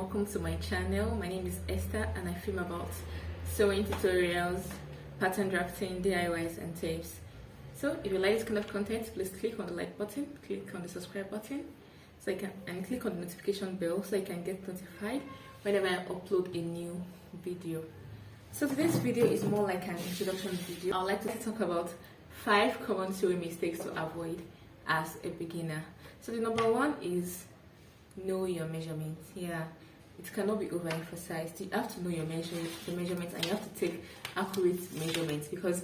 welcome to my channel. My name is Esther and I film about sewing tutorials, pattern drafting, DIYs and tips. So if you like this kind of content, please click on the like button, click on the subscribe button and click on the notification bell so you can get notified whenever I upload a new video. So today's video is more like an introduction video. I'd like to talk about 5 common sewing mistakes to avoid as a beginner. So the number one is know your measurements. Yeah, it cannot be overemphasized. You have to know your measurements and you have to take accurate measurements, because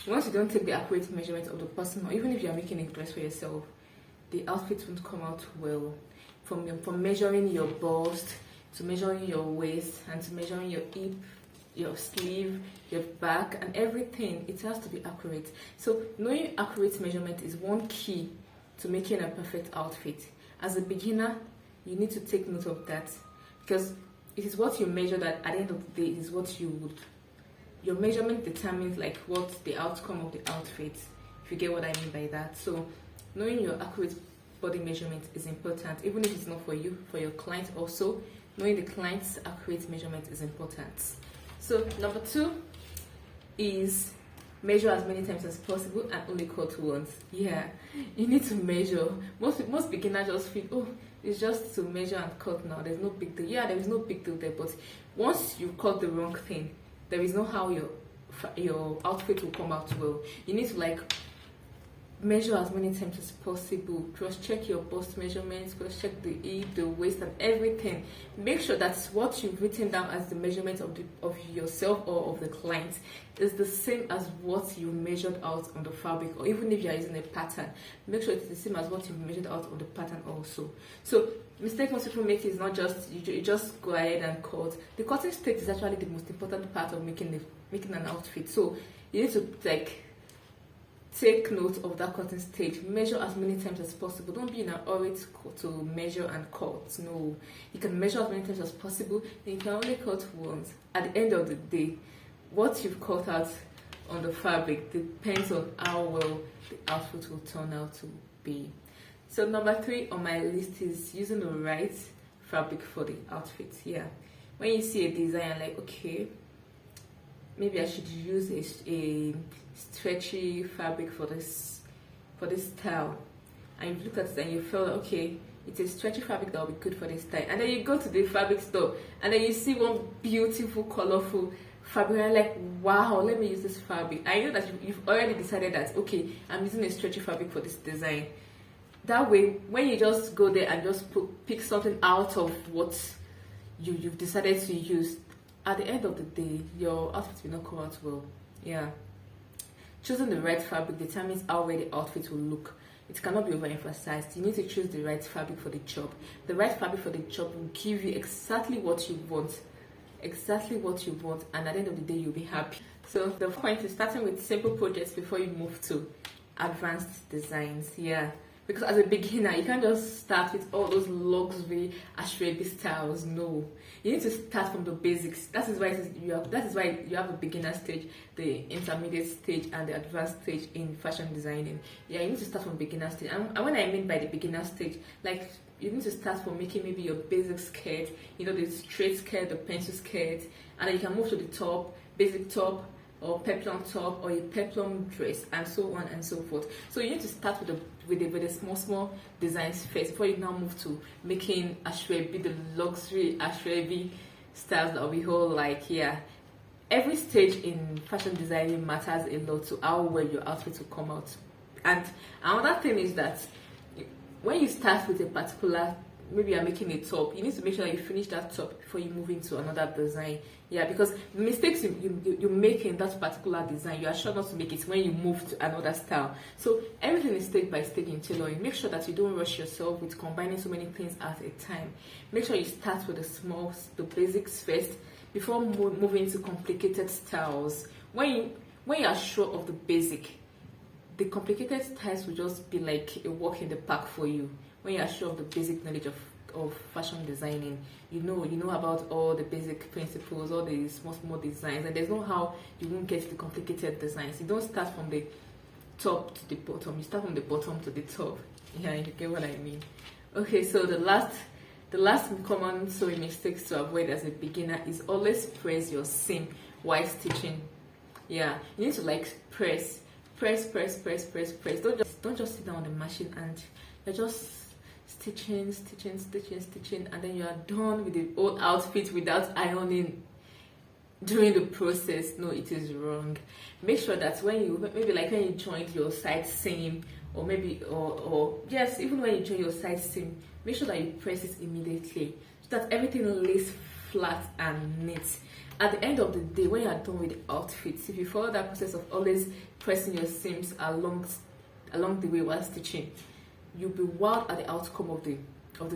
once you don't take the accurate measurements of the person, or even if you are making a dress for yourself, the outfit won't come out well. From measuring your bust to measuring your waist and to measuring your hip, your sleeve, your back and everything, it has to be accurate. So knowing accurate measurement is one key to making a perfect outfit. As a beginner, you need to take note of that, because it is what you measure that at the end of the day is what you would. Your measurement determines like what the outcome of the outfit, if you get what I mean by that. So knowing your accurate body measurement is important, even if it's not for you, for your client also. Knowing the client's accurate measurement is important. So number 2 is measure as many times as possible and only cut once. Yeah, you need to measure. Most beginners just feel, oh, it's just to measure and cut now, there's no big deal. Yeah, there is no big deal there, but once you cut the wrong thing, there is no how your outfit will come out well. You need to like measure as many times as possible. Cross check your bust measurements, cross check the hip, the waist and everything. Make sure that's what you've written down as the measurement of yourself or of the client is the same as what you measured out on the fabric, or even if you are using a pattern, make sure it's the same as what you've measured out on the pattern also. So mistake most people make is not just you just go ahead and cut. The cutting stage is actually the most important part of making an outfit. So you need to like take note of that cutting stage. Measure as many times as possible. Don't be in a hurry to measure and cut. No, you can measure as many times as possible, and you can only cut once. At the end of the day, what you've cut out on the fabric depends on how well the outfit will turn out to be. So number 3 on my list is using the right fabric for the outfit. Yeah, when you see a design like, okay, maybe I should use a stretchy fabric for this style, and you look at it and you feel okay, it's a stretchy fabric that will be good for this style, and then you go to the fabric store and then you see one beautiful colorful fabric and you're like, wow, let me use this fabric. I know that you've already decided that, okay, I'm using a stretchy fabric for this design. That way, when you just go there and just pick something out of what you've decided to use, at the end of the day, your outfit will not come out well. Yeah. Choosing the right fabric determines how well the outfit will look. It cannot be overemphasized. You need to choose the right fabric for the job. The right fabric for the job will give you exactly what you want. Exactly what you want, and at the end of the day, you'll be happy. So the point is starting with simple projects before you move to advanced designs. Yeah. Because as a beginner, you can't just start with all those luxury ashrabi styles. No, you need to start from the basics. That is why you have a beginner stage, the intermediate stage, and the advanced stage in fashion designing. Yeah, you need to start from beginner stage. And when I mean by the beginner stage, like you need to start from making maybe your basic skirt, you know, the straight skirt, the pencil skirt, and then you can move to the top, basic top, or peplum top, or a peplum dress, and so on and so forth. So you need to start with the small designs first before you now move to making ashrabi, the luxury ashrabi styles that we all like. Yeah, every stage in fashion designing matters a lot to how well your outfit will come out. And another thing is that when you start with a particular, maybe you're making a top, you need to make sure that you finish that top before you move into another design. Yeah, because the mistakes you make in that particular design, you are sure not to make it when you move to another style. So everything is step by step in tailoring. Make sure that you don't rush yourself with combining so many things at a time. Make sure you start with the basics first before moving to complicated styles. When you are sure of the basic, the complicated styles will just be like a walk in the park for you. When you are sure of the basic knowledge of fashion designing, you know about all the basic principles, all the small designs, and there's no how you won't get the complicated designs. You don't start from the top to the bottom, you start from the bottom to the top. Yeah, you get what I mean. Okay, so the last The last common sewing mistakes to avoid as a beginner is always press your seam while stitching. Yeah, you need to like press. Don't just sit down on the machine and you're just stitching, and then you are done with the old outfit without ironing during the process. No, it is wrong. Make sure that when you joined your side seam, or yes, even when you join your side seam, make sure that you press it immediately so that everything lays flat and neat. At the end of the day, when you are done with the outfits, if you follow that process of always pressing your seams along the way while stitching, you'll be wowed at the outcome of the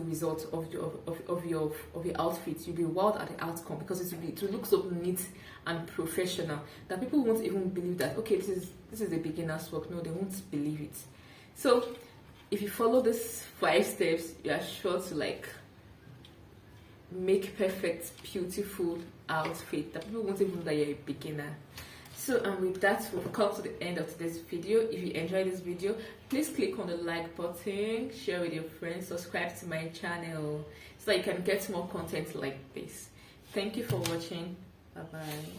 result of your outfit. You'll be wowed at the outcome because it will look so neat and professional that people won't even believe that, okay, this is a beginner's work. No, they won't believe it. So if you follow these 5 steps, you are sure to like make perfect, beautiful outfit that people won't even know that you're a beginner. So with that, we've come to the end of today's video. If you enjoyed this video, please click on the like button, share with your friends, subscribe to my channel so that you can get more content like this. Thank you for watching. Bye bye.